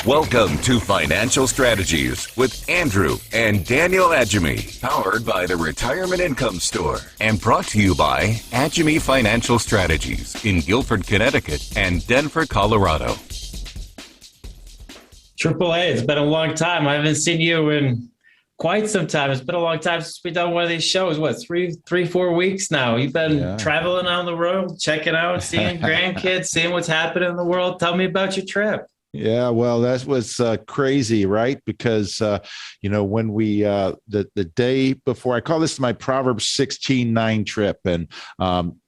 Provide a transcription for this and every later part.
Welcome to Financial Strategies with Andrew and Daniel Agemy, powered by the Retirement Income Store and brought to you by Agemy Financial Strategies in Guilford, Connecticut and Denver, Colorado. AAA, it's been a long time. I haven't seen you in quite some time. It's been a long time since we've done one of these shows. What, 4 weeks now? You've been traveling on the road, checking out, seeing grandkids, seeing what's happening in the world. Tell me about your trip. Yeah, well, that was crazy, right? Because, when we, the day before, I call this my Proverbs 16:9 trip. And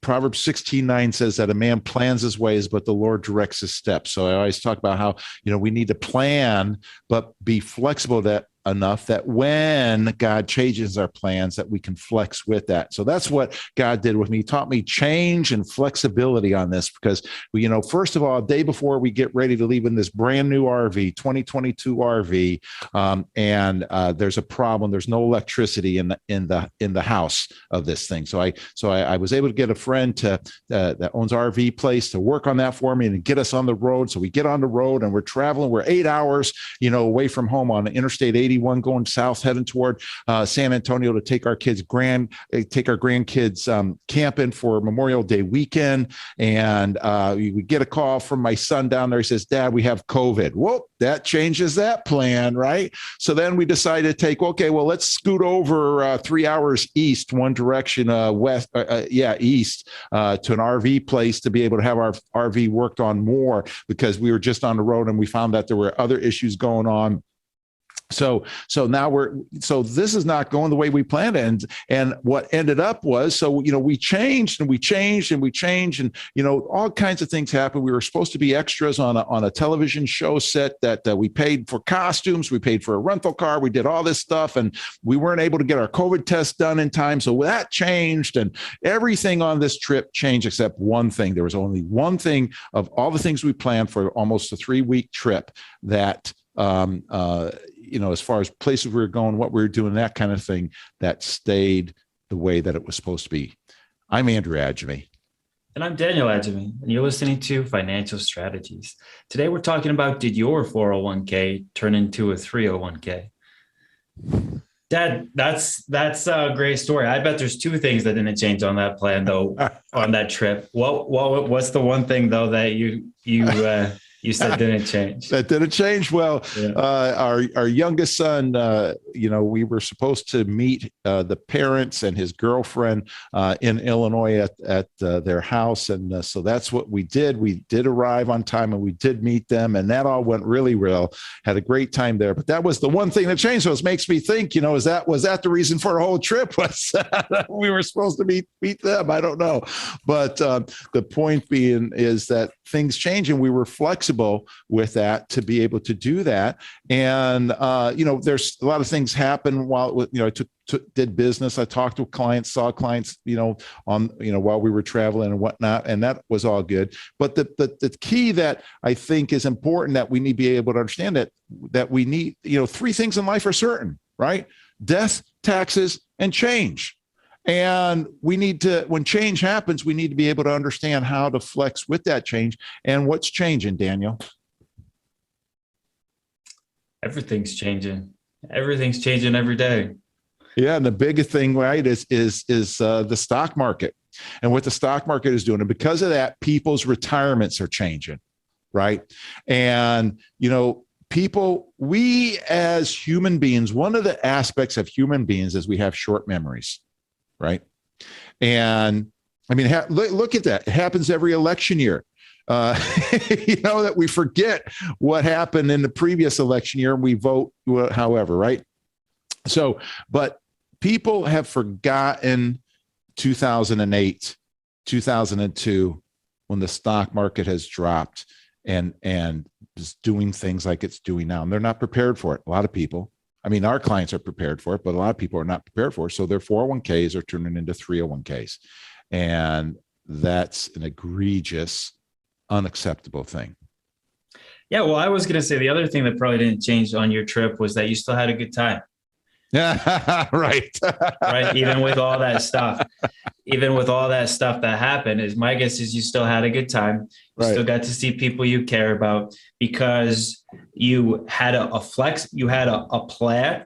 Proverbs 16:9 says that a man plans his ways, but the Lord directs his steps. So I always talk about how, we need to plan, but be flexible enough that when God changes our plans, that we can flex with that. So that's what God did with me. He taught me change and flexibility on this because, first of all, a day before we get ready to leave in this brand new RV, 2022 RV, and there's a problem. There's no electricity in the house of this thing. So I was able to get a friend that owns RV place to work on that for me and get us on the road. So we get on the road and we're traveling. We're 8 hours, away from home on Interstate 81 going south, heading toward San Antonio to take our grandkids camping for Memorial Day weekend. And we get a call from my son down there. He says, "Dad, we have COVID." Whoa, that changes that plan, right? So then we decided to take, let's scoot over 3 hours east, one direction, east, to an RV place to be able to have our RV worked on more because we were just on the road and we found that there were other issues going on. So now this is not going the way we planned. And what ended up was, we changed and, all kinds of things happened. We were supposed to be extras on a television show set that we paid for costumes. We paid for a rental car. We did all this stuff and we weren't able to get our COVID test done in time. So that changed and everything on this trip changed except one thing. There was only one thing of all the things we planned for almost a 3-week trip that, as far as places we were going, what we were doing, that kind of thing, that stayed the way that it was supposed to be. I'm Andrew Agemy. And I'm Daniel Agemy, and you're listening to Financial Strategies. Today, we're talking about, did your 401k turn into a 301k? Dad, that's a great story. I bet there's 2 things that didn't change on that plan, though, on that trip. What's the one thing, though, that you said didn't change? That didn't change. Well, yeah. Our youngest son, we were supposed to meet the parents and his girlfriend in Illinois at their house. And so that's what we did. We did arrive on time and we did meet them. And that all went really well. Had a great time there. But that was the one thing that changed. So it makes me think, was that the reason for our whole trip? Was we were supposed to meet them? I don't know. But the point being is that things change and we were flexible with that to be able to do that. And, there's a lot of things happen while, I did business. I talked to clients, saw clients, while we were traveling and whatnot, and that was all good. But the key that I think is important that we need to be able to understand that we need, 3 things in life are certain, right? Death, taxes, and change. And we need to, when change happens, we need to be able to understand how to flex with that change. And what's changing, Daniel? Everything's changing. Everything's changing every day. Yeah, and the biggest thing, right, is the stock market and what the stock market is doing. And because of that, people's retirements are changing, right? And, we as human beings, one of the aspects of human beings is we have short memories. Right. And I mean, look at that. It happens every election year. That we forget what happened in the previous election year and we vote however. Right. So, but people have forgotten 2008, 2002, when the stock market has dropped and is doing things like it's doing now. And they're not prepared for it. A lot of people. I mean, our clients are prepared for it, but a lot of people are not prepared for it. So their 401ks are turning into 301ks. And that's an egregious, unacceptable thing. Yeah, well, I was going to say the other thing that probably didn't change on your trip was that you still had a good time. Yeah, right. Right. Even with all that stuff. even with all that stuff that happened, is my guess is you still had a good time. You Right. still got to see people you care about because you had a flex, you had a plan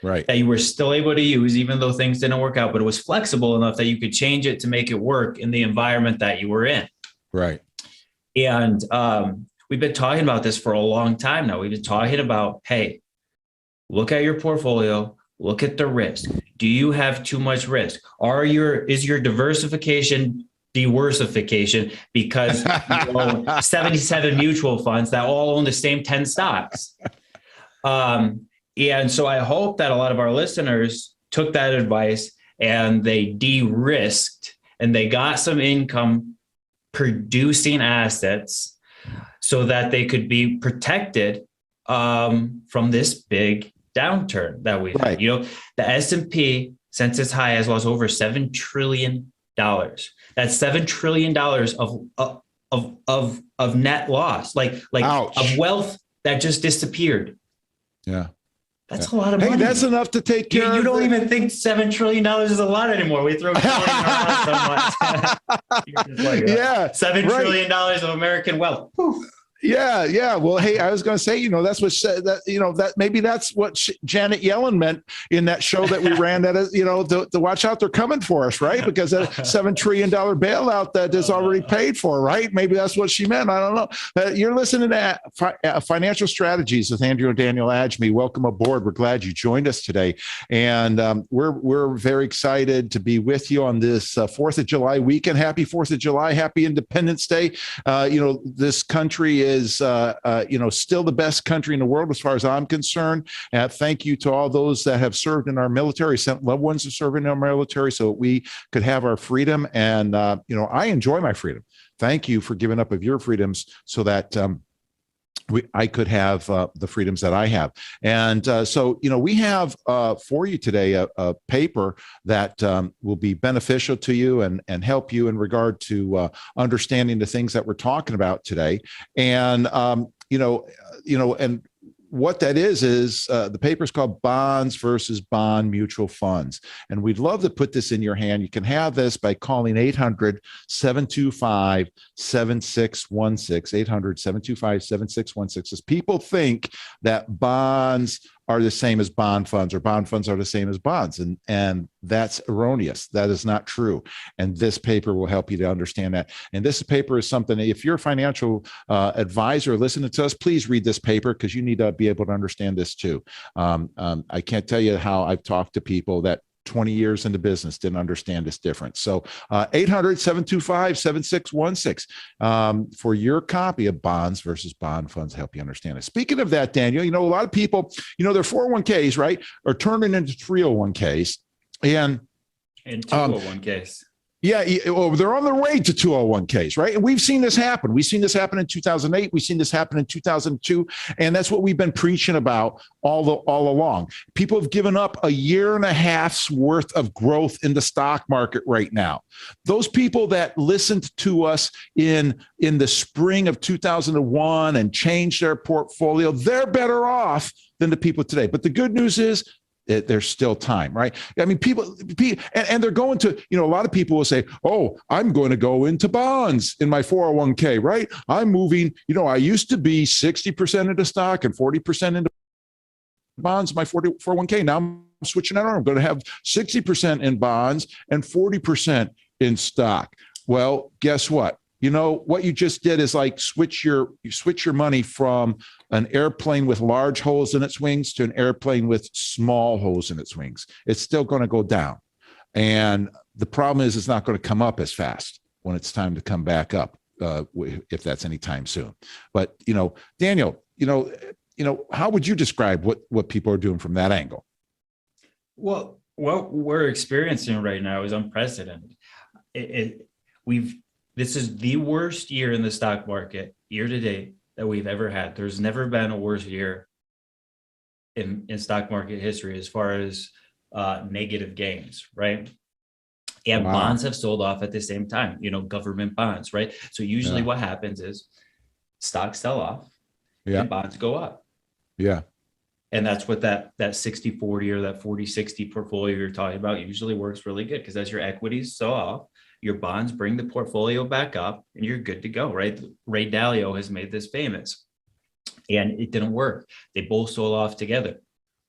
Right. that you were still able to use, even though things didn't work out, but it was flexible enough that you could change it to make it work in the environment that you were in. Right. And we've been talking about this for a long time now. We've been talking about, hey, look at your portfolio, look at the risk. Do you have too much risk? Is your diversification diversification because you own 77 mutual funds that all own the same 10 stocks? And so I hope that a lot of our listeners took that advice and they de-risked and they got some income producing assets so that they could be protected from this big downturn that we've had. You know, the S&P since its high has lost over $7 trillion. That's $7 trillion of net loss, like of wealth that just disappeared. Yeah. That's a lot of money. Hey, that's enough to take care of. You don't even think $7 trillion is a lot anymore. We throw trillion around so much. Yeah. $7 trillion of American wealth. Whew. Yeah. Well, hey, I was going to say, that's what that maybe that's what Janet Yellen meant in that show that we ran. That is, to watch out, they're coming for us, right? Because that $7 trillion bailout that is already paid for, right? Maybe that's what she meant. I don't know. You're listening to Financial Strategies with Andrew and Daniel Agemy. Welcome aboard. We're glad you joined us today, and we're very excited to be with you on this 4th of July weekend. Happy 4th of July. Happy Independence Day. This country is still the best country in the world as far as I'm concerned. Thank you to all those that have served in our military, sent loved ones to serve in our military so that we could have our freedom. And I enjoy my freedom. Thank you for giving up of your freedoms so that I could have the freedoms that I have. And so we have for you today a paper that will be beneficial to you and help you in regard to understanding the things that we're talking about today. And, and what that is the paper is called Bonds versus Bond Mutual Funds. And we'd love to put this in your hand. You can have this by calling 800-725-7616, 800-725-7616. As people think that bonds are the same as bond funds or bond funds are the same as bonds. And that's erroneous. That is not true. And this paper will help you to understand that. And this paper is something, if you're a financial advisor listening to us, please read this paper because you need to be able to understand this too. I can't tell you how I've talked to people that 20 years into business didn't understand this difference. So 800-725-7616 for your copy of Bonds versus Bond Funds, help you understand it. Speaking of that, Daniel, a lot of people, their 401ks, right, are turning into 301ks and 201ks. Yeah, well, they're on their way to 201ks, right? And we've seen this happen. We've seen this happen in 2008. We've seen this happen in 2002. And that's what we've been preaching about all along. People have given up a year and a half's worth of growth in the stock market right now. Those people that listened to us in the spring of 2001 and changed their portfolio, they're better off than the people today. But the good news is, there's still time, right? I mean, people and they're going to, a lot of people will say, oh, I'm going to go into bonds in my 401k, right? I'm moving, I used to be 60% into stock and 40% into bonds, my 401k. Now I'm switching it on. I'm going to have 60% in bonds and 40% in stock. Well, guess what? What you just did is like switch your money from an airplane with large holes in its wings to an airplane with small holes in its wings. It's still going to go down. And the problem is it's not going to come up as fast when it's time to come back up, if that's any time soon. But, Daniel, how would you describe what people are doing from that angle? Well, what we're experiencing right now is unprecedented. This is the worst year in the stock market year to date that we've ever had. There's never been a worse year in stock market history as far as negative gains, right? And wow. Bonds have sold off at the same time, government bonds, right? So usually what happens is stocks sell off and bonds go up. Yeah. And that's what that 60-40 or that 40-60 portfolio you're talking about usually works really good, because as your equities sell off, your bonds bring the portfolio back up and you're good to go, right? Ray Dalio has made this famous, and it didn't work. They both sold off together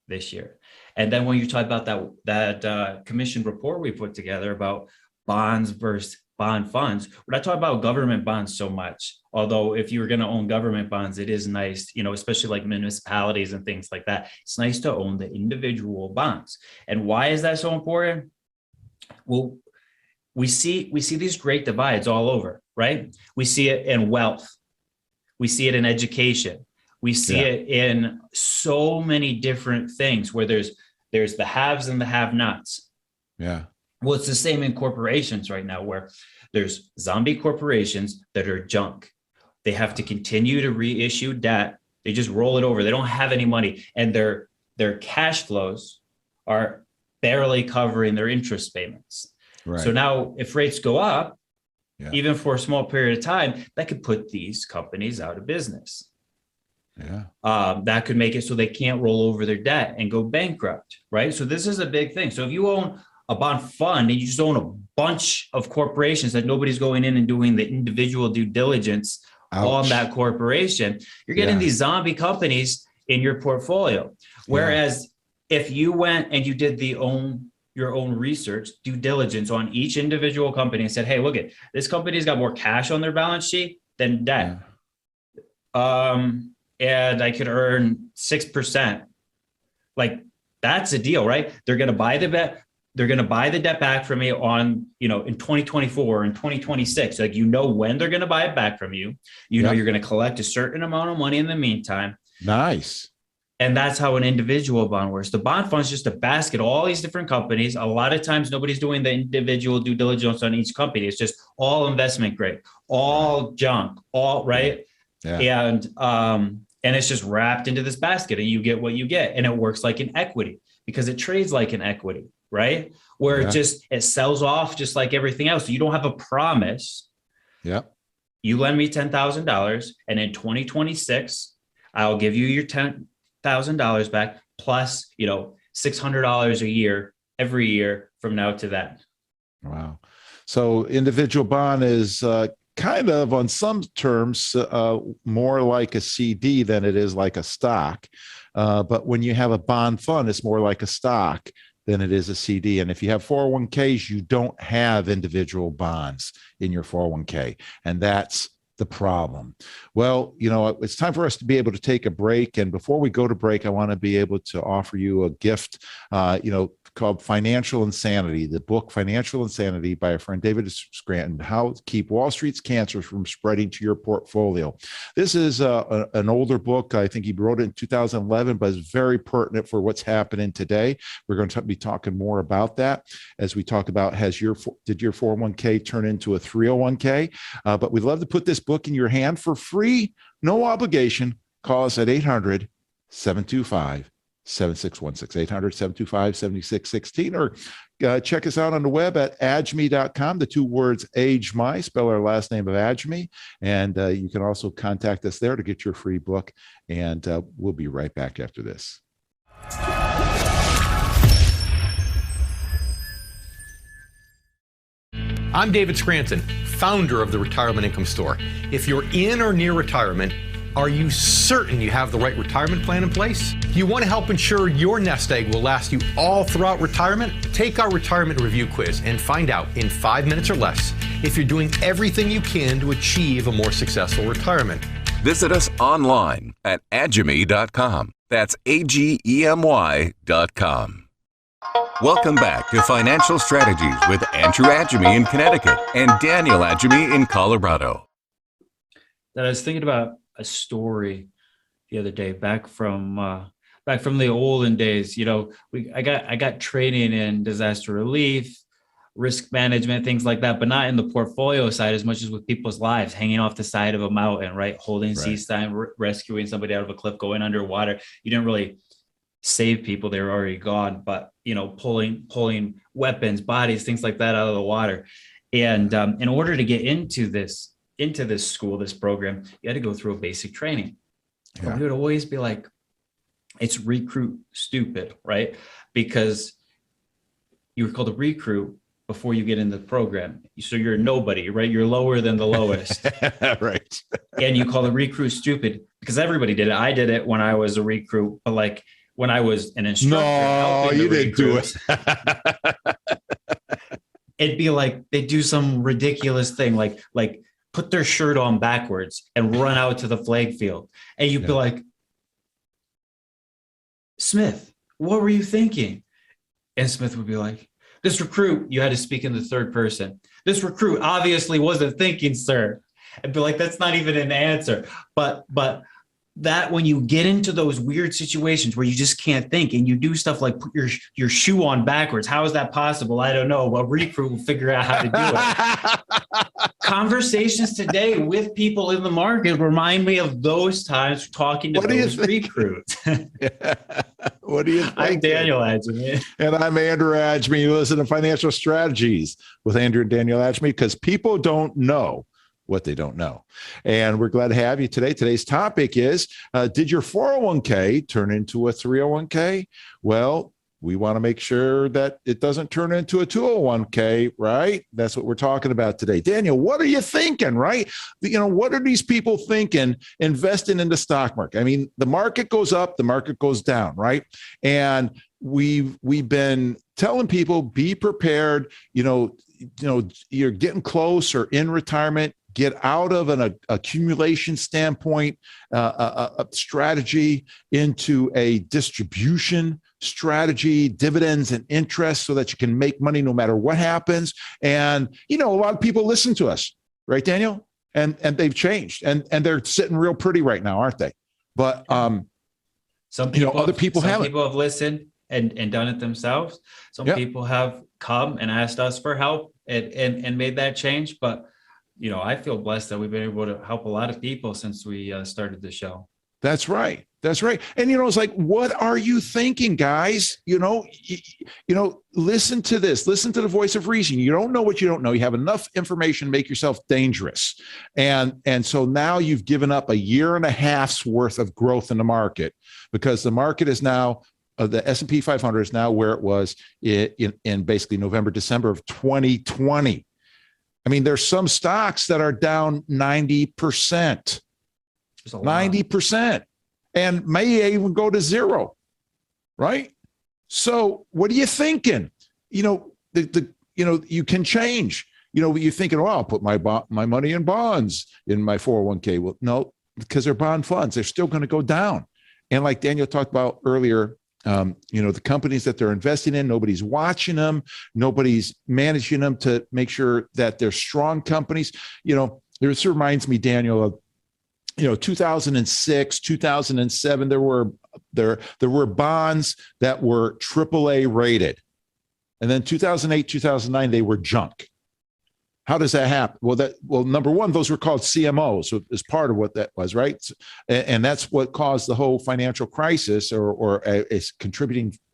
this year. And then when you talk about that commission report we put together about bonds versus bond funds, we're not talking about government bonds so much. Although if you're going to own government bonds, it is nice, especially like municipalities and things like that. It's nice to own the individual bonds. And why is that so important? Well, we see these great divides all over, right? We see it in wealth. We see it in education. We see it in so many different things where there's the haves and the have-nots. Yeah. Well, it's the same in corporations right now, where there's zombie corporations that are junk. They have to continue to reissue debt. They just roll it over. They don't have any money, and their cash flows are barely covering their interest payments. Right. So now if rates go up, even for a small period of time, that could put these companies out of business. Yeah. That could make it so they can't roll over their debt and go bankrupt, right? So this is a big thing. So if you own a bond fund and you just own a bunch of corporations that nobody's going in and doing the individual due diligence on that corporation, you're getting these zombie companies in your portfolio. Whereas if you went and you did your own research, due diligence on each individual company and said, hey, look, this company's got more cash on their balance sheet than debt. And I could earn 6%. Like, that's a deal, right? They're going to buy the debt. They're going to buy the debt back from me in 2024 and 2026. Like, when they're going to buy it back from you. You're going to collect a certain amount of money in the meantime. Nice. And that's how an individual bond works. The bond fund is just a basket of all these different companies. A lot of times nobody's doing the individual due diligence on each company. It's just all investment grade, all junk, all right. Yeah. And it's just wrapped into this basket, and you get what you get. And it works like an equity because it trades like an equity, right? Where it sells off just like everything else. So you don't have a promise. Yeah. You lend me $10,000, and in 2026, I'll give you your $10,000 back plus, $600 a year every year from now to then. Wow. So individual bond is kind of, on some terms, more like a CD than it is like a stock. But when you have a bond fund, it's more like a stock than it is a CD. And if you have 401ks, you don't have individual bonds in your 401k. And that's the problem. Well, it's time for us to be able to take a break. And before we go to break, I want to be able to offer you a gift, called Financial Insanity, the book Financial Insanity by our friend David Scranton, How to Keep Wall Street's Cancer from Spreading to Your Portfolio. This is an older book. I think he wrote it in 2011, but it's very pertinent for what's happening today. We're going to be talking more about that as we talk about, did your 401k turn into a 301k? But we'd love to put this book in your hand for free, no obligation. Call us at 800-725-7616, 800-725-7616, or check us out on the web at agemy.com, the two words Agemy, spell our last name of Agemy. And you can also contact us there to get your free book. And we'll be right back after this. I'm David Scranton, founder of the Retirement Income Store. If you're in or near retirement, are you certain you have the right retirement plan in place? Do you want to help ensure your nest egg will last you all throughout retirement? Take our retirement review quiz and find out in 5 minutes or less if you're doing everything you can to achieve a more successful retirement. Visit us online at agemy.com. That's AGEMY.com. Welcome back to Financial Strategies with Andrew Agemy in Connecticut and Daniel Agemy in Colorado. That I was thinking about a story the other day back from the olden days. I got training in disaster relief, risk management, things like that, but not in the portfolio side as much as with people's lives, hanging off the side of a mountain, right? Holding ceastime, rescuing somebody out of a cliff, going underwater. You didn't really save people, they were already gone, but pulling weapons, bodies, things like that out of the water. And in order to get into this school, this program, you had to go through a basic training. Yeah. We would always be like, It's recruit stupid, right? Because you're called a recruit before you get into the program. So you're nobody, right? You're lower than the lowest. Right. And you call the recruit stupid because everybody did it. I did it when I was a recruit, but like when I was an instructor, No, you didn't do it. It'd be like they do some ridiculous thing, like put their shirt on backwards and run out to the flag field. And you'd be like, Smith, what were you thinking? And Smith would be like, this recruit, you had to speak in the third person. This recruit obviously wasn't thinking, sir. I'd be like, that's not even an answer. But that when you get into those weird situations where you just can't think and you do stuff like put your shoe on backwards, how is that possible? I don't know. Well, recruit will figure out how to do it. Conversations today with people in the market remind me of those times talking to those recruits. What do you think? I'm Daniel Agemy. And I'm Andrew Agemy. You listen to Financial Strategies with Andrew and Daniel Agemy because people don't know what they don't know. And we're glad to have you today. Today's topic is, did your 401k turn into a 301k? Well, we want to make sure that it doesn't turn into a 201k, right? That's what we're talking about today. Daniel, what are you thinking, right? What are these people thinking investing in the stock market? I mean, the market goes up, the market goes down, right? And we've been telling people, be prepared, you're getting close or in retirement. Get out of an accumulation standpoint, a strategy into a distribution strategy, dividends and interest so that you can make money no matter what happens. And, a lot of people listen to us, right, Daniel? And they've changed and they're sitting real pretty right now, aren't they? But, some people, other people some haven't. people have listened and done it themselves. Some people have come and asked us for help and made that change. But I feel blessed that we've been able to help a lot of people since we started the show. That's right. That's right. And, it's like, what are you thinking, guys? Listen to this, listen to the voice of reason. You don't know what you don't know. You have enough information to make yourself dangerous. And so now you've given up a year and a half's worth of growth in the market because the market is now, the S&P 500 is now where it was in basically November, December of 2020. I mean, there's some stocks that are down 90%, 90%, and may even go to zero, right? So what are you thinking? You can change. You're thinking, oh, I'll put my money in bonds in my 401k. Well, no, because they're bond funds. They're still going to go down. And like Daniel talked about earlier, the companies that they're investing in, nobody's watching them. Nobody's managing them to make sure that they're strong companies. This reminds me, Daniel, of, 2006, 2007, there were bonds that were AAA rated. And then 2008, 2009, they were junk. How does that happen? Well, number one, those were called CMOs as part of what that was, right? And that's what caused the whole financial crisis, or a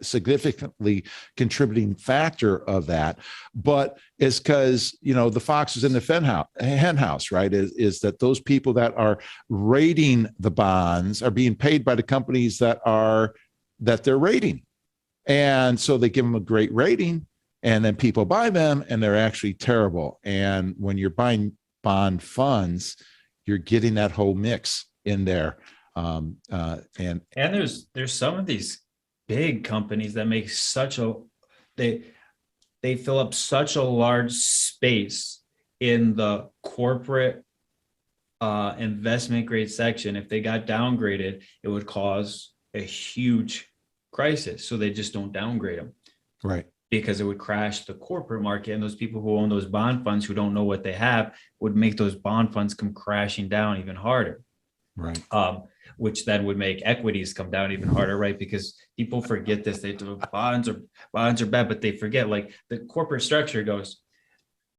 significantly contributing factor of that. But it's because the fox was in the hen house, right? Is that those people that are rating the bonds are being paid by the companies that they're rating, and so they give them a great rating. And then people buy them and they're actually terrible. And when you're buying bond funds, you're getting that whole mix in there. And there's some of these big companies that make they fill up such a large space in the corporate investment grade section. If they got downgraded, it would cause a huge crisis. So they just don't downgrade them. Right. Because it would crash the corporate market, and those people who own those bond funds who don't know what they have would make those bond funds come crashing down even harder. Right. Which then would make equities come down even harder, right? Because people forget this. They do bonds are bad, but they forget like the corporate structure goes,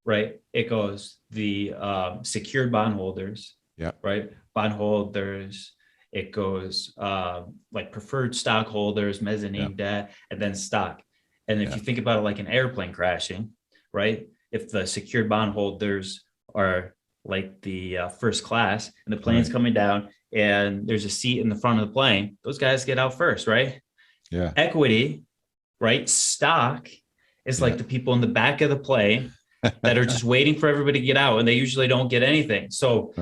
right? It goes the secured bondholders, right? Bondholders. It goes like preferred stockholders, mezzanine debt, and then stock. And if you think about it like an airplane crashing, right? If the secured bondholders are like the first class and the plane's coming down and there's a seat in the front of the plane, those guys get out first, right? Yeah. Equity, right? Stock is like the people in the back of the plane that are just waiting for everybody to get out, and they usually don't get anything. So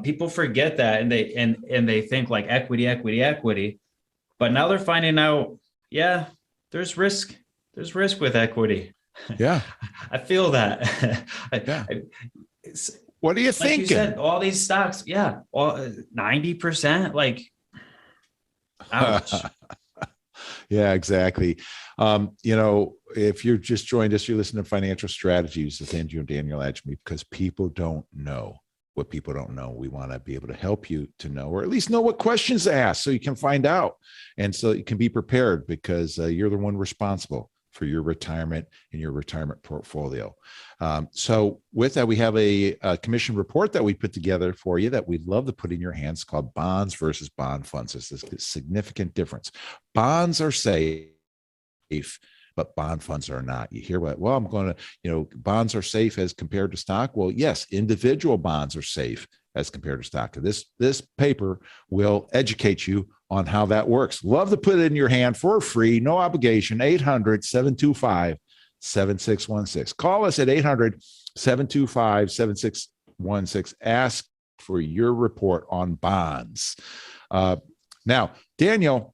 people forget that, and they think like equity, but now they're finding out, yeah, there's risk with equity. Yeah. I feel that. What are you like thinking? You said, all these stocks, all 90%, like, ouch. Yeah, exactly. If you're just joined us, you're listening to Financial Strategies with Andrew and Daniel Agemy, because people don't know what people don't know. We want to be able to help you to know, or at least know what questions to ask, so you can find out, and so you can be prepared, because you're the one responsible for your retirement and your retirement portfolio. So with that, we have a commission report that we put together for you that we'd love to put in your hands, called Bonds versus Bond Funds. It's a significant difference. Bonds are safe, but bond funds are not. You hear what? Well, I'm going to, bonds are safe as compared to stock. Well, yes, individual bonds are safe as compared to stock. This paper will educate you on how that works. Love to put it in your hand for free, no obligation. 800-725-7616. Call us at 800-725-7616. Ask for your report on bonds. Now, Daniel,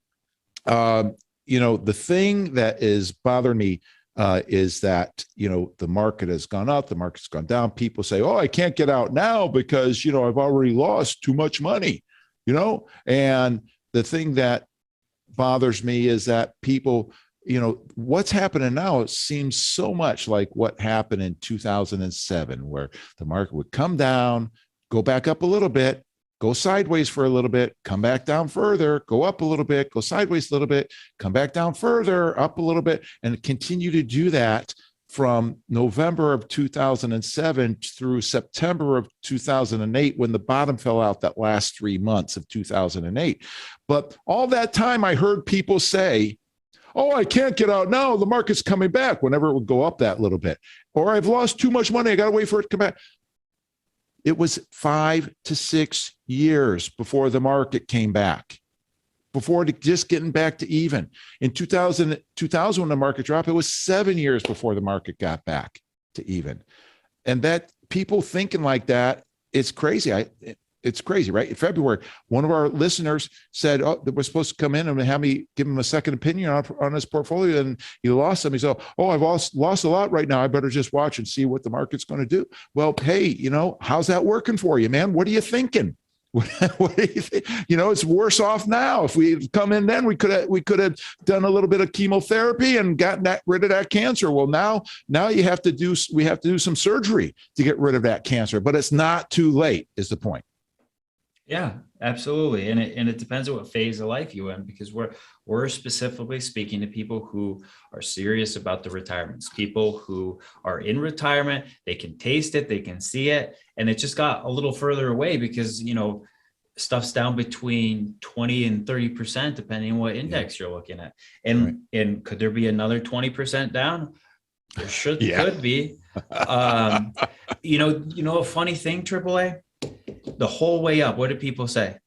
the thing that is bothering me is that, the market has gone up, the market's gone down. People say, oh, I can't get out now because, I've already lost too much money, and the thing that bothers me is that people, what's happening now, it seems so much like what happened in 2007, where the market would come down, go back up a little bit, go sideways for a little bit, come back down further, go up a little bit, go sideways a little bit, come back down further, up a little bit, and continue to do that from November of 2007 through September of 2008, when the bottom fell out that last 3 months of 2008. But all that time, I heard people say, oh, I can't get out now, the market's coming back, whenever it would go up that little bit. Or I've lost too much money, I got to wait for it to come back. It was 5 to 6 years before the market came back, before just getting back to even. In 2000, when the market dropped, it was 7 years before the market got back to even. And that people thinking like that, it's crazy. It's crazy, right? In February, one of our listeners said, oh, that we're supposed to come in and have me give him a second opinion on his portfolio, and he lost some. He said, oh, I've lost a lot right now. I better just watch and see what the market's going to do. Well, hey, how's that working for you, man? What are you thinking? What do you think? It's worse off now. If we come in then, we could have done a little bit of chemotherapy and gotten rid of that cancer. Well, now we have to do some surgery to get rid of that cancer, but it's not too late, is the point. Yeah, absolutely. And it depends on what phase of life you're in, because we're specifically speaking to people who are serious about the retirements, people who are in retirement, they can taste it, they can see it. And it just got a little further away because, stuff's down between 20 and 30%, depending on what index you're looking at. And could there be another 20% down? There could be. A funny thing, AAA, the whole way up, what did people say?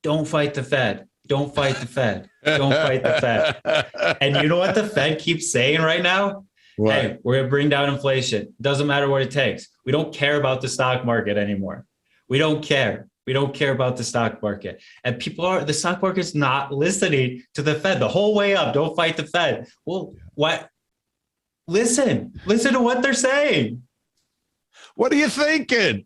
Don't fight the Fed. Don't fight the Fed. Don't fight the Fed. And you know what the Fed keeps saying right now? What? Hey, we're going to bring down inflation. Doesn't matter what it takes. We don't care about the stock market anymore. We don't care. We don't care about the stock market. And the stock market's not listening to the Fed the whole way up. Don't fight the Fed. Well, what? Listen to what they're saying. What are you thinking?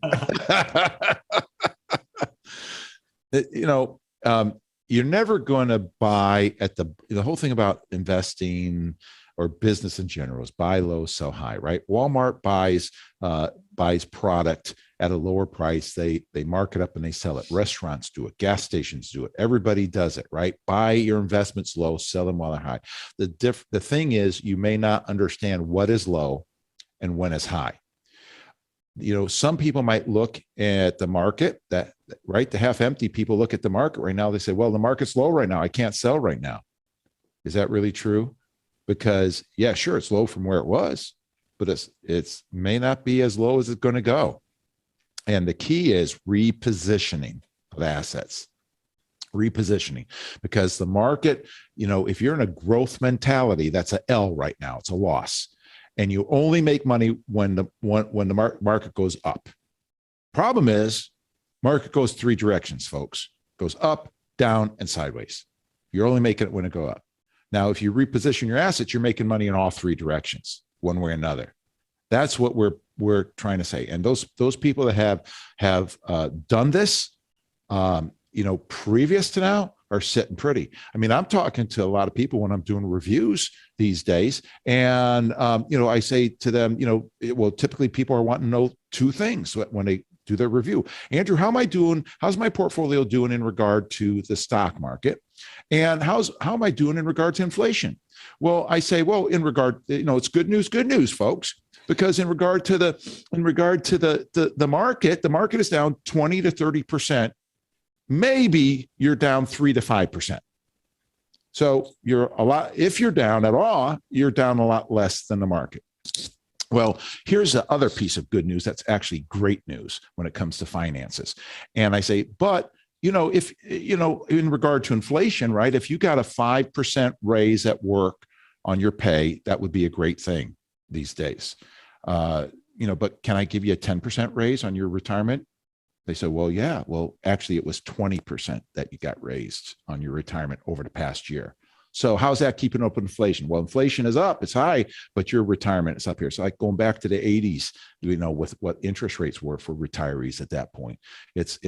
You're never going to buy at the whole thing about investing or business in general is buy low, sell high, right? Walmart buys product at a lower price. They mark it up and they sell it. Restaurants do it. Gas stations do it. Everybody does it, right? Buy your investments low, sell them while they're high. The thing is, you may not understand what is low and when is high. Some people might look at the market the half empty people look at the market right now. They say, well, the market's low right now. I can't sell right now. Is that really true? Because yeah, sure, it's low from where it was, but it's may not be as low as it's going to go. And the key is repositioning. of assets. Repositioning, because the market, if you're in a growth mentality, that's a L right now. It's a loss, and you only make money when the market goes up. Problem is, market goes three directions, folks. Goes up, down, and sideways. You're only making it when it goes up. Now, if you reposition your assets, you're making money in all three directions, one way or another. That's what we're trying to say. And those people that have done this, previous to now, are sitting pretty. I mean, I'm talking to a lot of people when I'm doing reviews these days, and I say to them, typically people are wanting to know two things when they do their review. Andrew, how am I doing? How's my portfolio doing in regard to the stock market? And how am I doing in regard to inflation? Well, I say, in regard, it's good news, folks, because in regard to the market, the market is down 20 to 30%. Maybe you're down 3 to 5%. So if you're down at all, you're down a lot less than the market. Well, here's the other piece of good news that's actually great news when it comes to finances. And I say, but if in regard to inflation, right? If you got a 5% raise at work on your pay, that would be a great thing these days. But can I give you a 10% raise on your retirement? They said, well, yeah. Well, actually, it was 20% that you got raised on your retirement over the past year. So how's that keeping up with inflation? Well, inflation is up, it's high, but your retirement is up here. So like going back to the 80s, with what interest rates were for retirees at that point, it's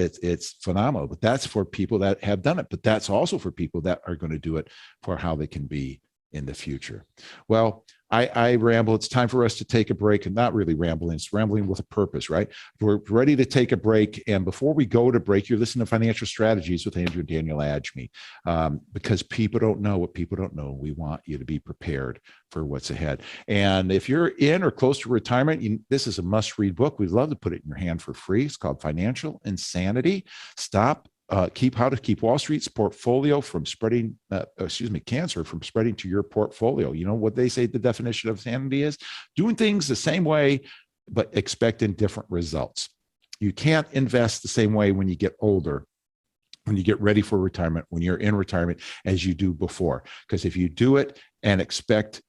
phenomenal. But that's for people that have done it. But that's also for people that are going to do it for how they can be in the future. Well, I ramble. It's time for us to take a break, and not really rambling. It's rambling with a purpose, right? We're ready to take a break. And before we go to break, you're listening to Financial Strategies with Andrew and Daniel Agemy, because people don't know what people don't know. We want you to be prepared for what's ahead. And if you're in or close to retirement, this is a must-read book. We'd love to put it in your hand for free. It's called Financial Insanity. How to keep Wall Street's portfolio from spreading, cancer from spreading to your portfolio. You know what they say the definition of insanity is? Doing things the same way, but expecting different results. You can't invest the same way when you get older, when you get ready for retirement, when you're in retirement, as you do before. Because if you do it and expect,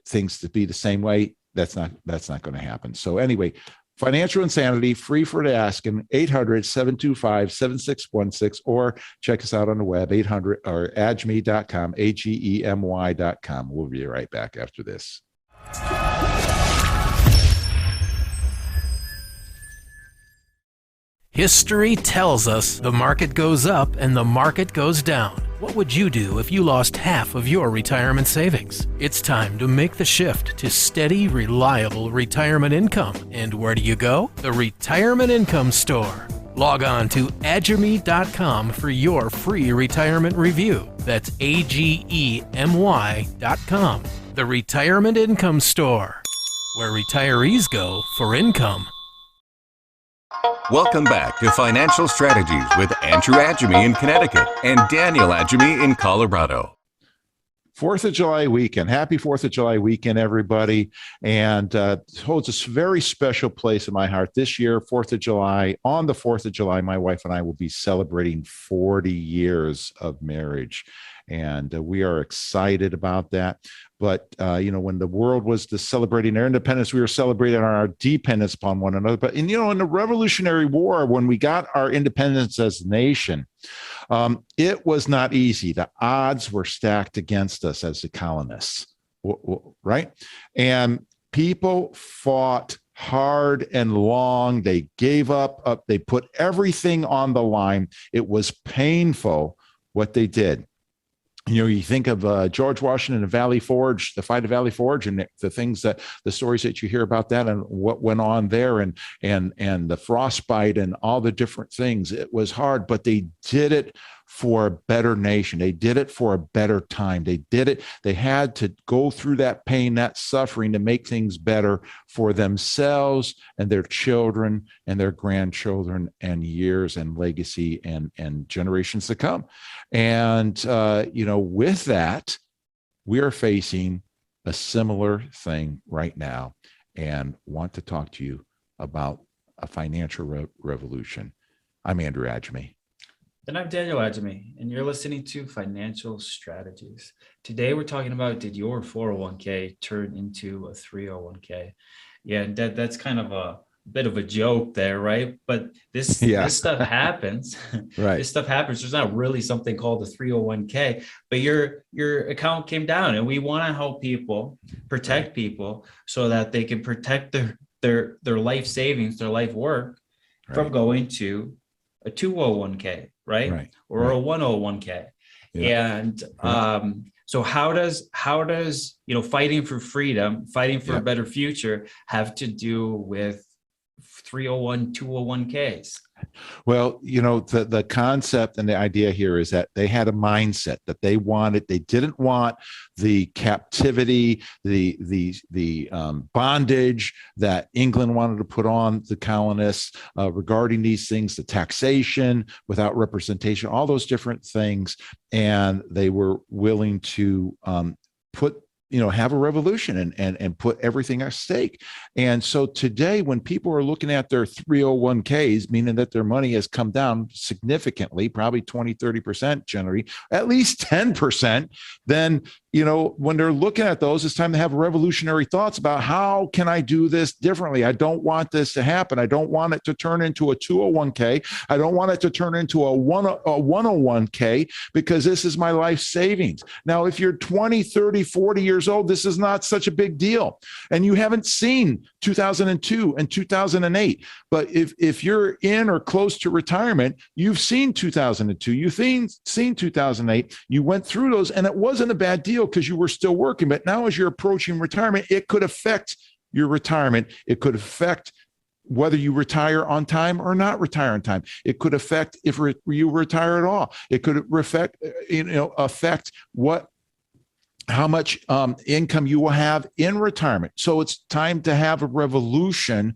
things to be the same way, that's not going to happen. So anyway, Financial Insanity, free for the asking, 800-725-7616, or check us out on the web, 800 or agemy.com, agemy.com. We'll be right back after this. History tells us the market goes up and the market goes down. What would you do if you lost half of your retirement savings? It's time to make the shift to steady, reliable retirement income. And where do you go? The Retirement Income Store. Log on to agemy.com for your free retirement review. That's agemy.com. The Retirement Income Store, where retirees go for income. Welcome back to Financial Strategies with Andrew Agemy in Connecticut and Daniel Agemy in Colorado. 4th of July weekend. Happy 4th of July weekend, everybody. And holds a very special place in my heart. This year, 4th of July, on the 4th of July, my wife and I will be celebrating 40 years of marriage. And we are excited about that. But, when the world was celebrating their independence, we were celebrating our dependence upon one another. But, in the Revolutionary War, when we got our independence as a nation, it was not easy. The odds were stacked against us as the colonists, right? And people fought hard and long. They gave up. They put everything on the line. It was painful what they did. You think of George Washington and Valley Forge, the fight of Valley Forge, and the stories that you hear about that and what went on there, and the frostbite and all the different things. It was hard, but they did it for a better nation. They did it for a better time. They did it. They had to go through that pain, that suffering, to make things better for themselves and their children and their grandchildren and years and legacy and generations to come. And, with that, we are facing a similar thing right now, and want to talk to you about a financial revolution. I'm Andrew Agemy. And I'm Daniel Agemy, and you're listening to Financial Strategies. Today, we're talking about, did your 401k turn into a 301k? Yeah, and that's kind of a bit of a joke there, right? But this stuff happens. Right. This stuff happens. There's not really something called a 301k, but your account came down, and we want to help people, protect people, so that they can protect their life savings, their life work from going to a 201k, right? Or a 101k. And so how does fighting for freedom, fighting for a better future have to do with 301, 201ks? Well, the concept and the idea here is that they had a mindset that they didn't want the captivity, the bondage that England wanted to put on the colonists regarding these things, the taxation without representation, all those different things. And they were willing to have a revolution and put everything at stake. And so today, when people are looking at their 301ks, meaning that their money has come down significantly, probably 20, 30% generally, at least 10%, then, when they're looking at those, it's time to have revolutionary thoughts about how can I do this differently? I don't want this to happen. I don't want it to turn into a 201k. I don't want it to turn into a 101k, because this is my life savings. Now, if you're 20, 30, 40 years old, this is not such a big deal. And you haven't seen 2002 and 2008. But if you're in or close to retirement, you've seen 2002, you've seen 2008, you went through those, and it wasn't a bad deal because you were still working. But now as you're approaching retirement, it could affect your retirement. It could affect whether you retire on time or not retire on time. It could affect if you retire at all. It could affect how much income you will have in retirement. So it's time to have a revolution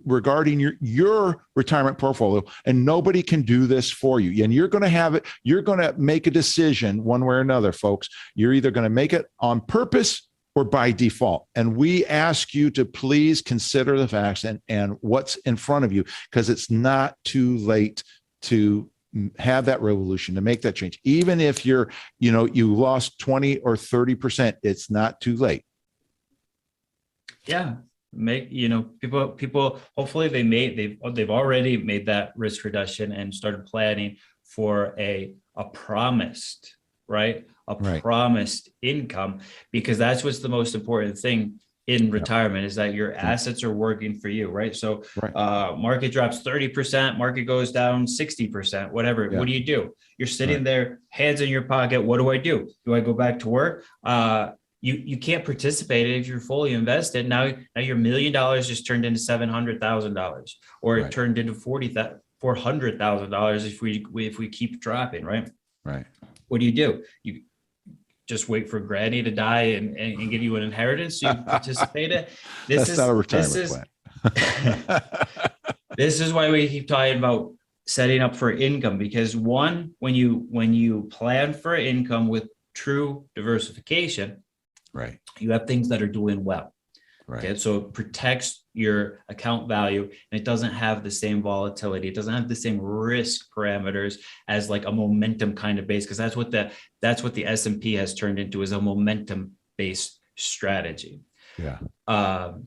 regarding your retirement portfolio, and nobody can do this for you. And you're going to have it. You're going to make a decision one way or another, folks. You're either going to make it on purpose or by default. And we ask you to please consider the facts and what's in front of you, because it's not too late to have that revolution, to make that change. Even if you lost 20 or 30%, it's not too late. Yeah. People hopefully they've already made that risk reduction and started planning for a promised, right? Promised income, because that's what's the most important thing in retirement, is that your assets are working for you, right? So market drops 30%, market goes down 60%, whatever. What do? You're sitting there, hands in your pocket. What do? Do I go back to work? You can't participate if you're fully invested. Now your $1 million just turned into $700,000, or it turned into $400,000 if we keep dropping, right? Right. What do? You just wait for Granny to die and give you an inheritance so you participate in. That's not a retirement plan. This is why we keep talking about setting up for income, because when you plan for income with true diversification, you have things that are doing well. Okay, so it protects your account value, and it doesn't have the same volatility. It doesn't have the same risk parameters as like a momentum kind of base, because that's what the S&P has turned into, is a momentum based strategy. And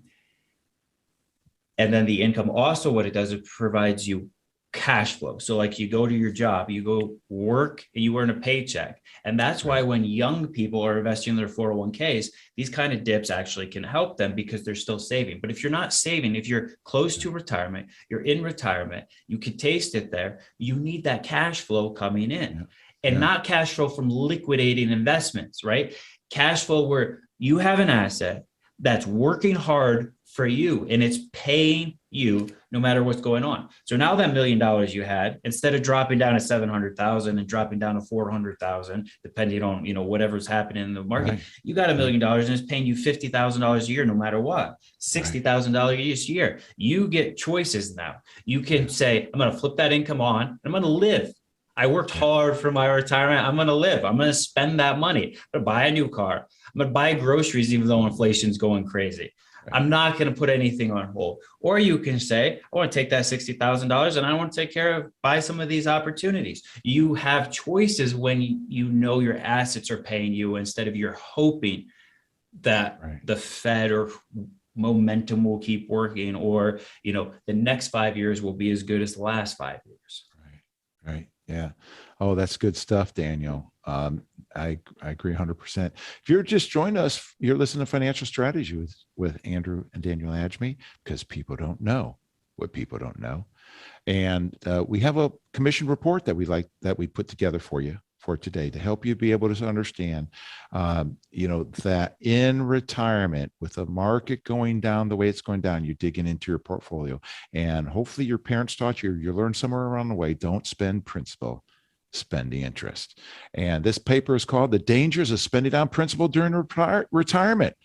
then the income also, what it does, it provides you cash flow. So like you go to your job, you go work, and you earn a paycheck. And that's why when young people are investing in their 401ks, these kind of dips actually can help them, because they're still saving. But if you're not saving, if you're close to retirement, you're in retirement, you could taste it there, you need that cash flow coming in, and not cash flow from liquidating investments, right? Cash flow where you have an asset that's working hard for you, and it's paying you no matter what's going on. So now that $1 million you had, instead of dropping down to 700,000 and dropping down to 400,000, depending on whatever's happening in the market, you got $1 million, and it's paying you $50,000 a year no matter what, $60,000 a year. You get choices now. You can say, I'm going to flip that income on, and I'm going to live. I worked hard for my retirement. I'm going to live. I'm going to spend that money. I'm going to buy a new car. I'm going to buy groceries, even though inflation's going crazy. I'm not going to put anything on hold. Or you can say, I want to take that $60,000 and I want to take care of, buy some of these opportunities. You have choices when you know your assets are paying you, instead of you're hoping that the Fed or momentum will keep working, or, the next 5 years will be as good as the last 5 years. Right. Yeah. Oh, that's good stuff, Daniel. I agree 100%. If you're just joining us, you're listening to Financial Strategy with Andrew and Daniel Agemy, because people don't know what people don't know. And we have a commission report that we put together for you for today to help you be able to understand, that in retirement, with the market going down the way it's going down, you're digging into your portfolio, and hopefully your parents taught you learned somewhere around the way, don't spend principal, spend the interest. And this paper is called The Dangers of Spending Down Principal During Retirement.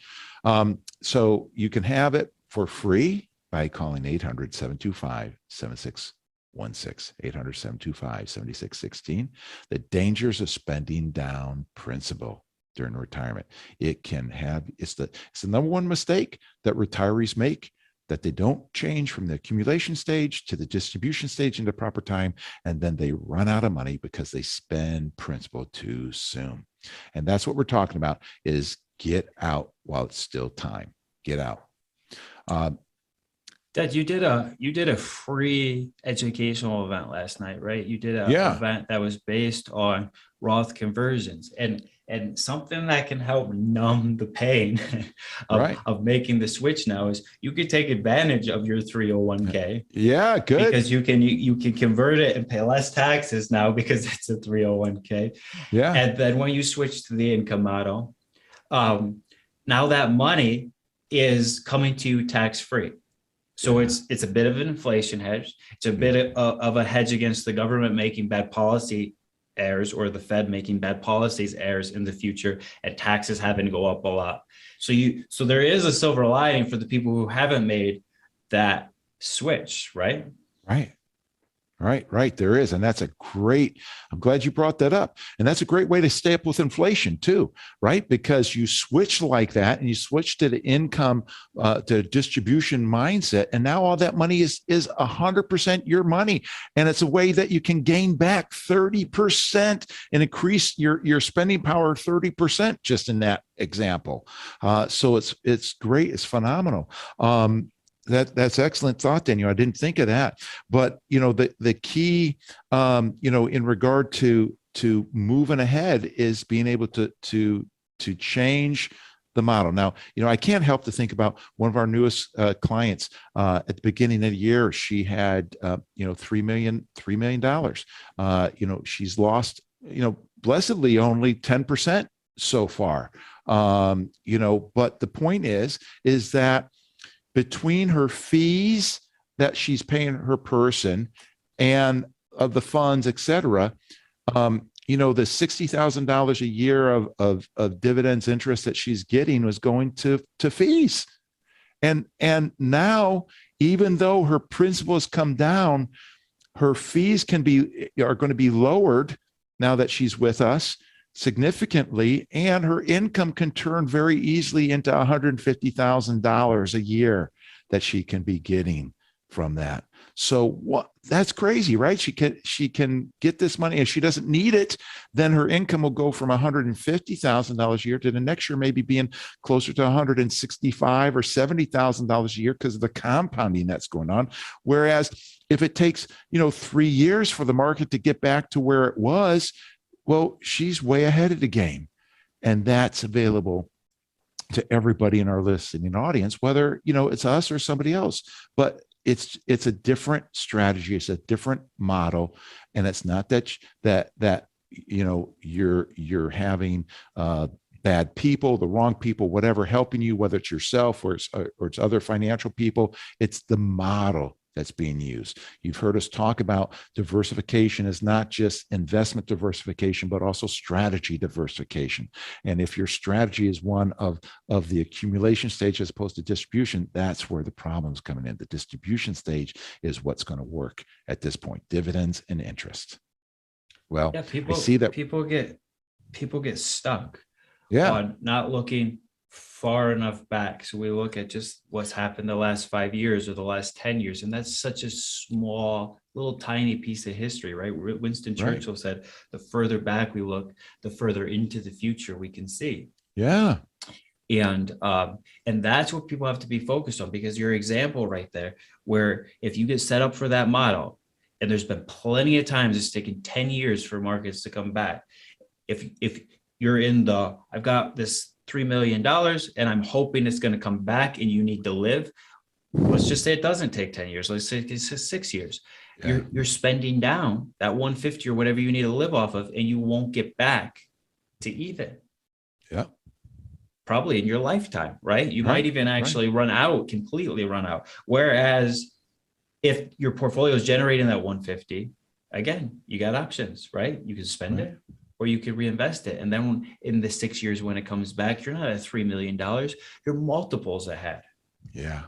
So you can have it for free by calling 800-725-7616, 800-725-7616. The dangers of spending down principal during retirement. It's the number one mistake that retirees make, that they don't change from the accumulation stage to the distribution stage in the proper time, and then they run out of money because they spend principal too soon. And that's what we're talking about, is get out while it's still time. Get out. Dad, you did a free educational event last night, right? You did an event that was based on Roth conversions, and something that can help numb the pain of making the switch now is you could take advantage of your 301k. Yeah, good. Because you can convert it and pay less taxes now because it's a 301k. Yeah. And then when you switch to the income model, now that money is coming to you tax-free. So it's a bit of an inflation hedge. It's a bit of a hedge against the government making bad policy errors, or the Fed making bad policies errors in the future, and taxes having to go up a lot. So there is a silver lining for the people who haven't made that switch, right? Right. There is. And I'm glad you brought that up. And that's a great way to stay up with inflation too, right? Because you switch like that, and you switch to the income, to distribution mindset. And now all that money is 100% your money. And it's a way that you can gain back 30% and increase your spending power 30% just in that example. So it's great. It's phenomenal. That's excellent thought, Daniel. I didn't think of that, but the key, in regard to moving ahead, is being able to change the model. Now, I can't help to think about one of our newest clients. At the beginning of the year, she had $3 million. She's lost, blessedly only 10% so far. But the point is that between her fees that she's paying her person and of the funds, et cetera, the $60,000 a year of dividends interest that she's getting was going to fees. And now, even though her principal has come down, her fees are going to be lowered now that she's with us significantly, and her income can turn very easily into $150,000 a year that she can be getting from that. So that's crazy, right? She can get this money. If she doesn't need it, then her income will go from $150,000 a year to the next year maybe being closer to $165,000 or $70,000 a year because of the compounding that's going on. Whereas if it takes 3 years for the market to get back to where it was, well, she's way ahead of the game. And that's available to everybody in our listening audience, whether, it's us or somebody else. But it's a different strategy. It's a different model. And it's not that you're having bad people, the wrong people, whatever, helping you, whether it's yourself or it's other financial people. It's the model that's being used. You've heard us talk about diversification as not just investment diversification, but also strategy diversification. And if your strategy is one of the accumulation stage as opposed to distribution, that's where the problem's coming in. The distribution stage is what's going to work at this point, dividends and interest. Well, yeah, I see that people get stuck Yeah. on not looking far enough back. So we look at just what's happened the last 5 years or the last 10 years. And that's such a small, little tiny piece of history, right? Winston Churchill said, the further back we look, the further into the future we can see. Yeah. And that's what people have to be focused on, because your example right there, where if you get set up for that model, and there's been plenty of times it's taken 10 years for markets to come back. If you're in I've got this $3 million and I'm hoping it's going to come back and you need to live. Let's just say it doesn't take 10 years. Let's say it's 6 years. Yeah. You're spending down that 150 or whatever you need to live off of, and you won't get back to even. Yeah. Probably in your lifetime, right? You might even actually completely run out. Whereas if your portfolio is generating that 150, again, you got options, right? You can spend it or you can reinvest it. And then in the 6 years when it comes back, you're not at $3 million, you're multiples ahead. Yeah.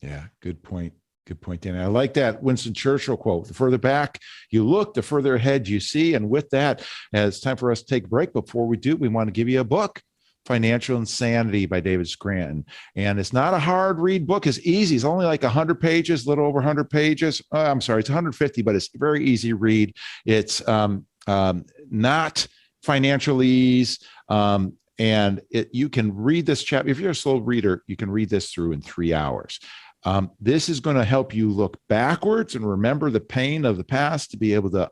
Yeah. Good point. Good point, Danny. I like that Winston Churchill quote. The further back you look, the further ahead you see. And with that, it's time for us to take a break. Before we do, we want to give you a book, Financial Insanity by David Scranton. And it's not a hard read book. It's easy. It's only like 100 pages, a little over 100 pages. I'm sorry, it's 150, but it's very easy read. It's not financialese. And you can read this chapter. If you're a slow reader, you can read this through in 3 hours. This is going to help you look backwards and remember the pain of the past to be able to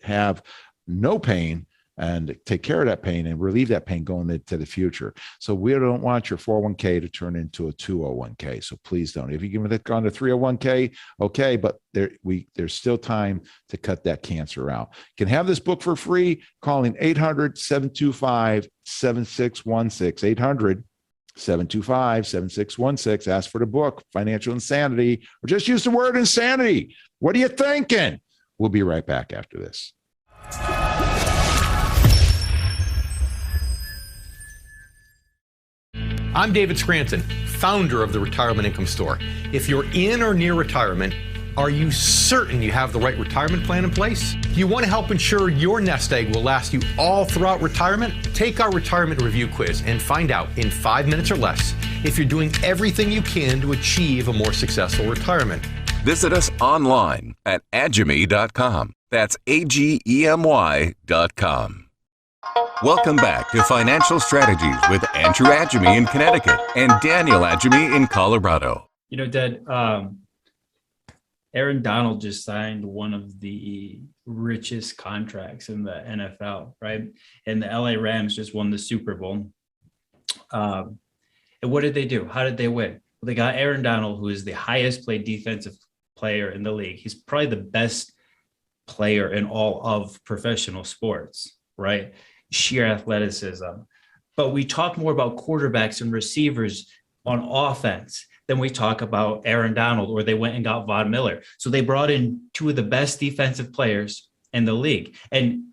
have no pain and take care of that pain and relieve that pain going into the future. So we don't want your 401k to turn into a 201k. So please don't. If you can click on the 301k, okay, but there's still time to cut that cancer out. You can have this book for free calling 800-725-7616, 800-725-7616. Ask for the book, Financial Insanity, or just use the word insanity. What are you thinking? We'll be right back after this. I'm David Scranton, founder of the Retirement Income Store. If you're in or near retirement, are you certain you have the right retirement plan in place? Do you want to help ensure your nest egg will last you all throughout retirement? Take our retirement review quiz and find out in 5 minutes or less if you're doing everything you can to achieve a more successful retirement. Visit us online at agemy.com. That's AGEMY.com. Welcome back to Financial Strategies with Andrew Agemy in Connecticut and Daniel Agemy in Colorado. You know, Dad, Aaron Donald just signed one of the richest contracts in the NFL, right? And the LA Rams just won the Super Bowl. And what did they do? How did they win? Well, they got Aaron Donald, who is the highest paid defensive player in the league. He's probably the best player in all of professional sports, right? Sheer athleticism. But we talk more about quarterbacks and receivers on offense than we talk about Aaron Donald, or they went and got Von Miller. So they brought in two of the best defensive players in the league. And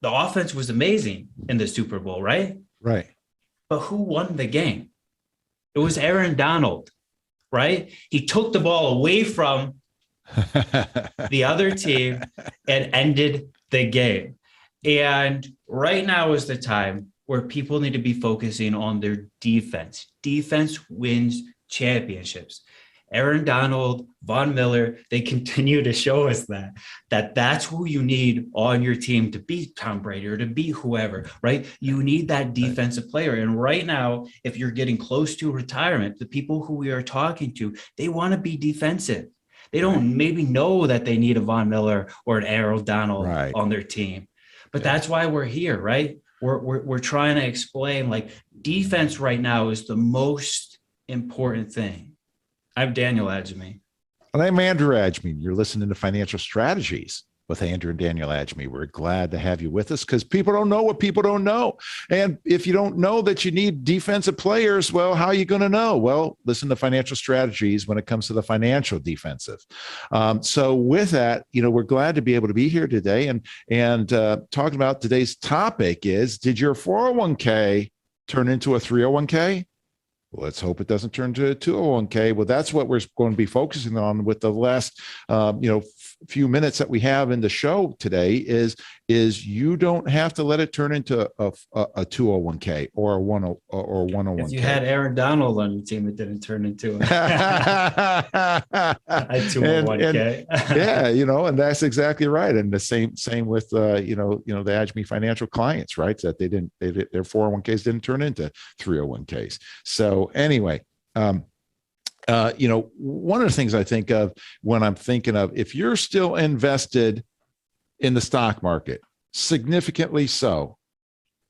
the offense was amazing in the Super Bowl, right? Right. But who won the game? It was Aaron Donald, right? He took the ball away from the other team and ended the game. And right now is the time where people need to be focusing on their defense. Defense wins championships. Aaron Donald, Von Miller, they continue to show us that's who you need on your team to beat Tom Brady or to beat whoever, right? You need that defensive player. And right now, if you're getting close to retirement, the people who we are talking to, they want to be defensive. They don't maybe know that they need a Von Miller or an Aaron Donald on their team. But that's why we're here, right? We're trying to explain, like, defense right now is the most important thing. I'm Daniel Agemy. And I'm Andrew Agemy. You're listening to Financial Strategies with Andrew and Daniel Agemy. We're glad to have you with us because people don't know what people don't know. And if you don't know that you need defensive players, well, how are you going to know? Well, listen to Financial Strategies when it comes to the financial defensive. So with that, we're glad to be able to be here today and talking about today's topic is, did your 401k turn into a 301k? Let's hope it doesn't turn to a 201k. Well, that's what we're going to be focusing on with the last, few minutes that we have in the show today is you don't have to let it turn into a 201k or a 101k. If you had Aaron Donald on your team, it didn't turn into a 201k. Yeah, and that's exactly right. And the same with the Agemy financial clients, right? That their 401ks didn't turn into 301ks. So anyway, one of the things I think of when I'm thinking of, if you're still invested in the stock market, significantly so,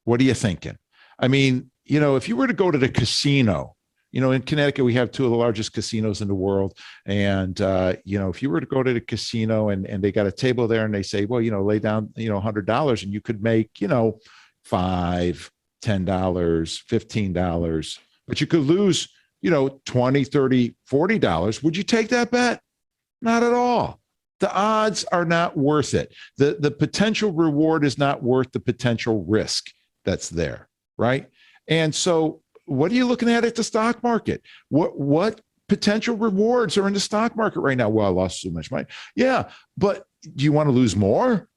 what are you thinking? I mean, if you were to go to the casino, in Connecticut, we have two of the largest casinos in the world. And, if you were to go to the casino and they got a table there and they say, well, lay down, $100 and you could make, $5, $10, $15, but you could lose, $20, $30, $40. Would you take that bet? Not at all. The odds are not worth it. The potential reward is not worth the potential risk that's there, right? And so what are you looking at the stock market? What potential rewards are in the stock market right now? Well, I lost so much money. Yeah, but do you want to lose more?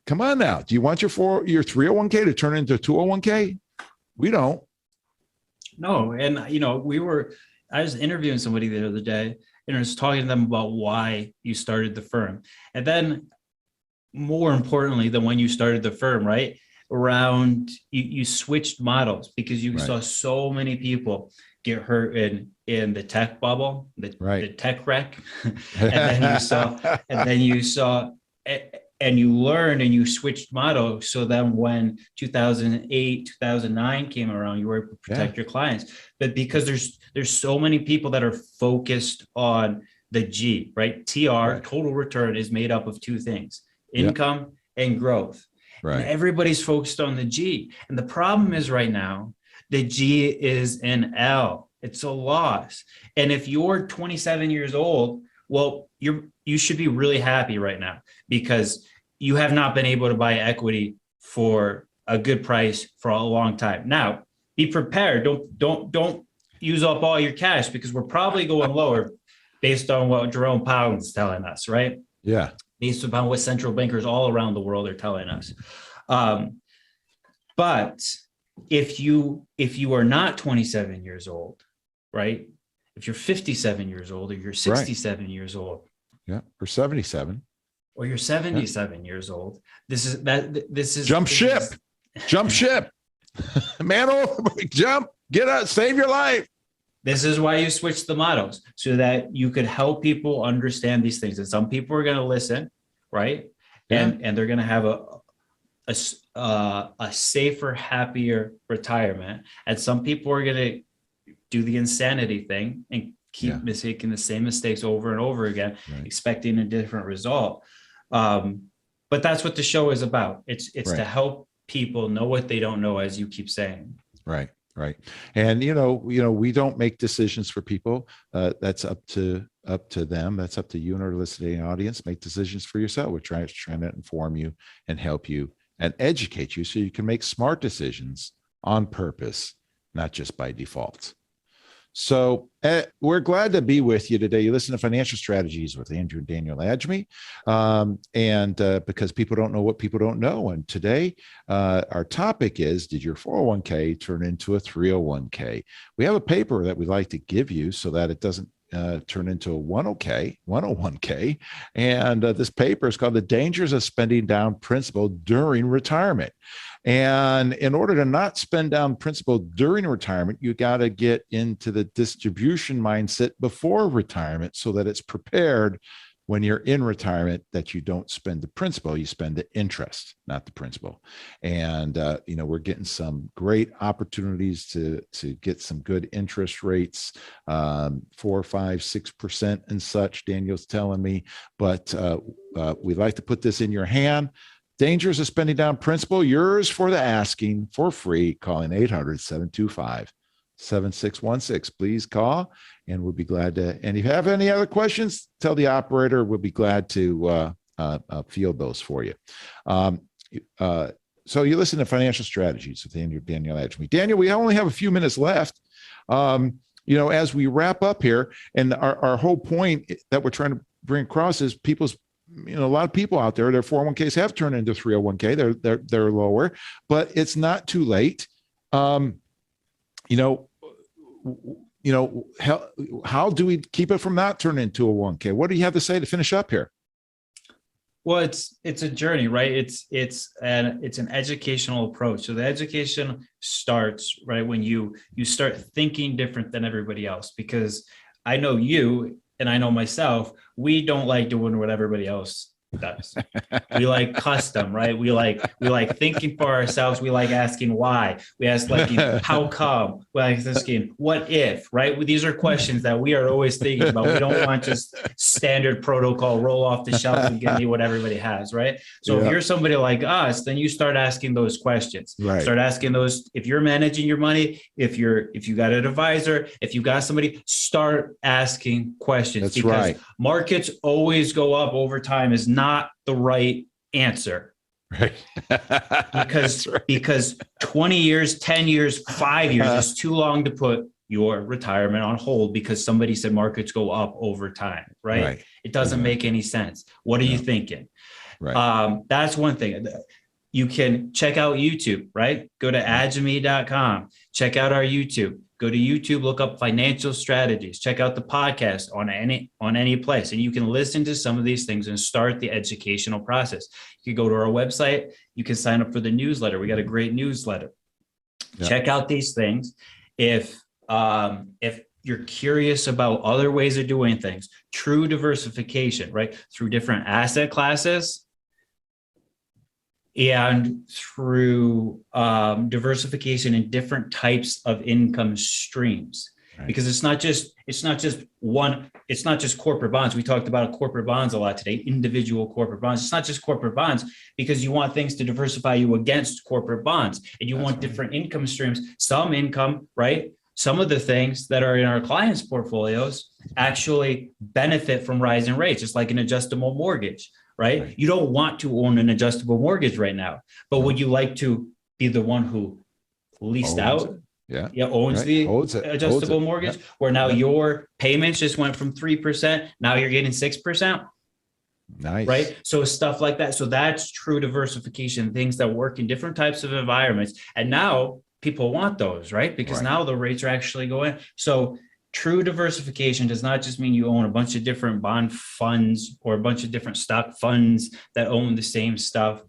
Come on now. Do you want your 301k to turn into a 201k? We don't. No, and I was interviewing somebody the other day and I was talking to them about why you started the firm. And then more importantly than when you started the firm, right? Around you switched models because you saw so many people get hurt in the tech bubble, the tech wreck. and you learned and you switched model. So then when 2008, 2009 came around, you were able to protect your clients. But because there's so many people that are focused on the G, right? TR, total return, is made up of two things, income and growth. Right. And everybody's focused on the G. And the problem is right now, the G is an L. It's a loss. And if you're 27 years old, well, you should be really happy right now because you have not been able to buy equity for a good price for a long time. Now, be prepared. Don't use up all your cash because we're probably going lower based on what Jerome Powell is telling us, right? Yeah. Based upon what central bankers all around the world are telling us. But if you are not 27 years old, right? If you're 57 years old or you're 67 years old. Yeah, or 77. Or you're 77 years old. This is jump ship. Jump ship. Man, jump, get out, save your life. This is why you switch the models so that you could help people understand these things. And some people are going to listen, right? Yeah. And they're going to have a safer, happier retirement. And some people are going to do the insanity thing and keep making the same mistakes over and over again, expecting a different result. But that's what the show is about. It's to help people know what they don't know, as you keep saying. Right. And, we don't make decisions for people. That's up to them. That's up to you and our listening audience. Make decisions for yourself. We're trying to inform you and help you and educate you so you can make smart decisions on purpose, not just by default. So we're glad to be with you today. You listen to Financial Strategies with Andrew and Daniel Agemy, because people don't know what people don't know. And today, our topic is, did your 401k turn into a 301k? We have a paper that we'd like to give you so that it doesn't turn into a 101k. And this paper is called The Dangers of Spending Down Principal During Retirement. And in order to not spend down principal during retirement, you got to get into the distribution mindset before retirement so that it's prepared when you're in retirement that you don't spend the principal, you spend the interest, not the principal. And, we're getting some great opportunities to get some good interest rates, 4%, 5%, 6% and such, Daniel's telling me, but we'd like to put this in your hand. Dangers of Spending Down Principal, yours for the asking, for free, calling 800-725-7616. Please call, and we'll be glad to. And if you have any other questions, tell the operator. We'll be glad to field those for you. So you listen to Financial Strategies with Andrew and Daniel Agemy. Daniel, we only have a few minutes left. As we wrap up here, and our whole point that we're trying to bring across is a lot of people out there, their 401ks have turned into 301k. They're lower, but it's not too late. How do we keep it from not turning into a 1K? What do you have to say to finish up here? Well, it's a journey, right? It's an educational approach. So the education starts right when you start thinking different than everybody else, because I know you and I know myself, we don't like doing what everybody else does. We like custom, right? We like thinking for ourselves. We like asking why. We ask how come? We like asking what if, right? These are questions that we are always thinking about. We don't want just standard protocol, roll off the shelf and give me what everybody has, right? So if you're somebody like us, then you start asking those questions. Right. Start asking those. If you're managing your money, if you got an advisor, if you got somebody, start asking questions. That's because right. Markets always go up over time is not the right answer. Right. because 20 years, 10 years, 5 years is too long to put your retirement on hold because somebody said markets go up over time, right? It doesn't make any sense. What are you thinking? Right. That's one thing. You can check out YouTube, right? Go to agemy.com, check out our YouTube. Go to YouTube, look up financial strategies, check out the podcast on any place, and you can listen to some of these things and start the educational process. You can go to our website, you can sign up for the newsletter. We got a great newsletter. Yeah. Check out these things. If you're curious about other ways of doing things, true diversification, right? Through different asset classes, and through diversification in different types of income streams, because it's not just corporate bonds. We talked about corporate bonds a lot today, individual corporate bonds. It's not just corporate bonds, because you want things to diversify you against corporate bonds, and you want different income streams, some income, right? Some of the things that are in our clients' portfolios actually benefit from rising rates, just like an adjustable mortgage. Right? You don't want to own an adjustable mortgage right now, but would you like to be the one who leased out? Owns the adjustable mortgage, where now your payments just went from 3%, now you're getting 6%. Nice. Right? So stuff like that. So that's true diversification, things that work in different types of environments. And now people want those, right? Because now the rates are actually going. So true diversification does not just mean you own a bunch of different bond funds or a bunch of different stock funds that own the same stuff,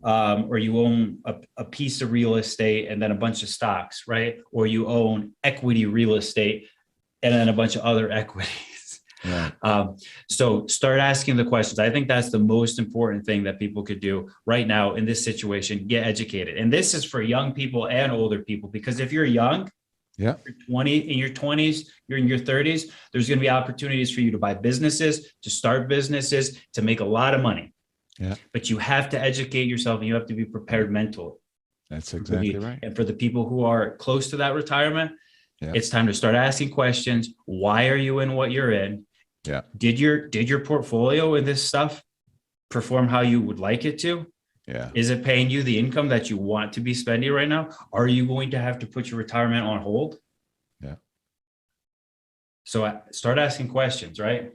or you own a piece of real estate and then a bunch of stocks, right? Or you own equity real estate and then a bunch of other equities. Yeah. So start asking the questions. I think that's the most important thing that people could do right now in this situation. Get educated. And this is for young people and older people, because if you're young, you're 20, in your 20s, you're in your 30s, there's going to be opportunities for you to buy businesses, to start businesses, to make a lot of money. Yeah. But you have to educate yourself and you have to be prepared mentally. That's exactly right. And for the people who are close to that retirement, it's time to start asking questions. Why are you in what you're in? Yeah. Did your portfolio in this stuff perform how you would like it to? Yeah. Is it paying you the income that you want to be spending right now? Are you going to have to put your retirement on hold? Yeah. So start asking questions, right?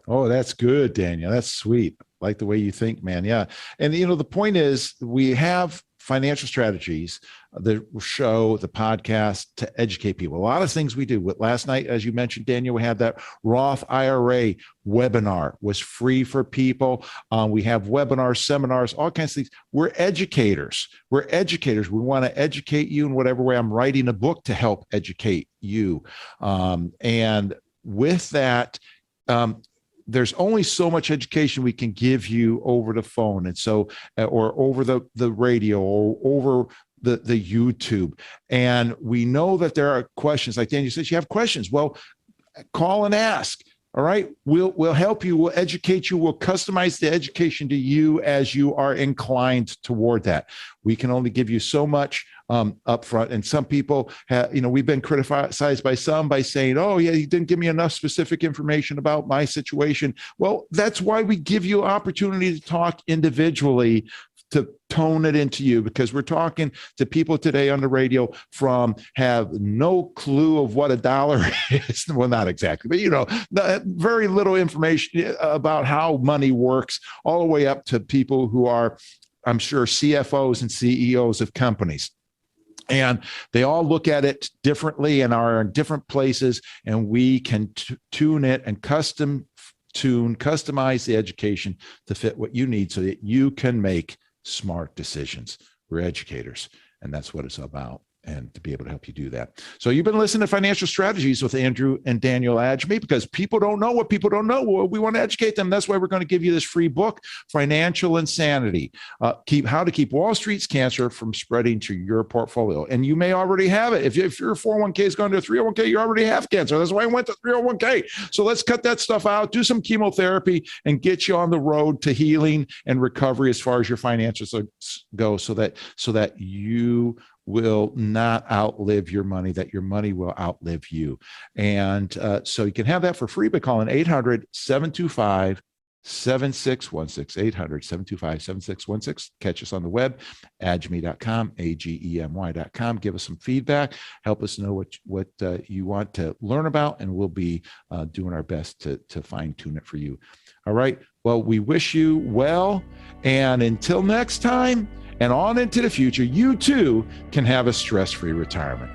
Oh, that's good, Daniel. That's sweet. Like the way you think, man. Yeah. And, the point is we have financial strategies, the show, the podcast to educate people. A lot of things we do. Last night, as you mentioned, Daniel, we had that Roth IRA webinar, was free for people. We have webinars, seminars, all kinds of things. We're educators. We want to educate you in whatever way. I'm writing a book to help educate you. And with that, there's only so much education we can give you over the phone. And so, or over the radio or over the YouTube. And we know that there are questions, like Daniel says, you have questions. Well, call and ask. All right. We'll help you. We'll educate you. We'll customize the education to you as you are inclined toward that. We can only give you so much upfront. And some people have, we've been criticized by some by saying, oh yeah, you didn't give me enough specific information about my situation. Well, that's why we give you opportunity to talk individually to tone it into you, because we're talking to people today on the radio from have no clue of what a dollar is. Well, not exactly, but very little information about how money works, all the way up to people who are, I'm sure, CFOs and CEOs of companies. And they all look at it differently and are in different places, and we can tune it and customize the education to fit what you need so that you can make smart decisions. We're educators, and that's what it's about, and to be able to help you do that. So you've been listening to Financial Strategies with Andrew and Daniel Agemy, because people don't know what people don't know. Well, we want to educate them. That's why we're going to give you this free book, Financial Insanity, how to keep Wall Street's cancer from spreading to your portfolio. And you may already have it. If your 401k is going to a 301k, you already have cancer. That's why I went to 301k. So let's cut that stuff out, do some chemotherapy, and get you on the road to healing and recovery as far as your finances go, so that you will not outlive your money, that your money will outlive you. And so you can have that for free by calling 800-725-7616, 800-725-7616. Catch us on the web, agemy.com, agemy.com. Give us some feedback. Help us know what you want to learn about, and we'll be doing our best to fine tune it for you. All right. Well, we wish you well. And until next time, and on into the future, you too can have a stress-free retirement.